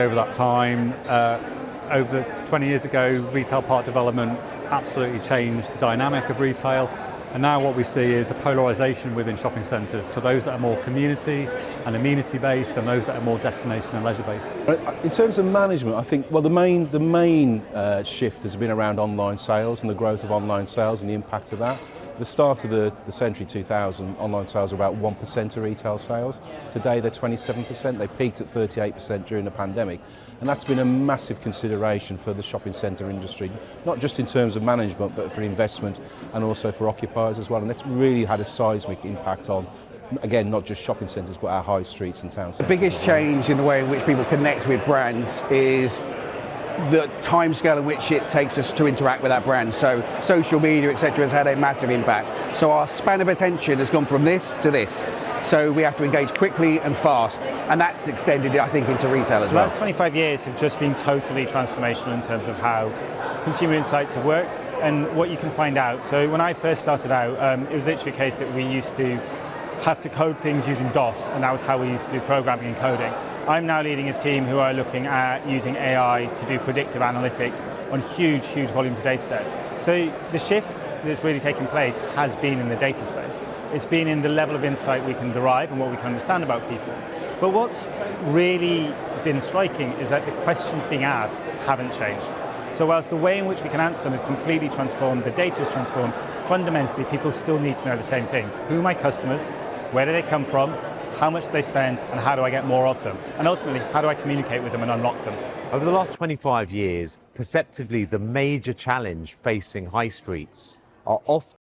Over that time, over 20 years ago, retail park development absolutely changed the dynamic of retail. And now what we see is a polarisation within shopping centres to those that are more community and amenity based and those that are more destination and leisure based. In terms of management, I think the main shift has been around online sales and the growth of online sales and the impact of that. At the start of the century 2000, online sales were about 1% of retail sales. Today they're 27%. They peaked at 38% during the pandemic. And that's been a massive consideration for the shopping centre industry, not just in terms of management, but for investment and also for occupiers as well. And it's really had a seismic impact on, again, not just shopping centres, but our high streets and town centres. The biggest change in the way in which people connect with brands is the timescale in which it takes us to interact with our brand. So social media, etc., has had a massive impact. So our span of attention has gone from this to this. So we have to engage quickly and fast, and that's extended, I think, into retail as well. The last 25 years have just been totally transformational in terms of how consumer insights have worked and what you can find out. So when I first started out, it was literally a case that we used to have to code things using DOS, and that was how we used to do programming and coding. I'm now leading a team who are looking at using AI to do predictive analytics on huge volumes of data sets. So the shift that's really taken place has been in the data space. It's been in the level of insight we can derive and what we can understand about people. But what's really been striking is that the questions being asked haven't changed. So whilst the way in which we can answer them is completely transformed, the data is transformed, fundamentally people still need to know the same things. Who are my customers? Where do they come from? How much do they spend, and how do I get more of them? And ultimately, how do I communicate with them and unlock them? Over the last 25 years, perceptively, the major challenge facing high streets are often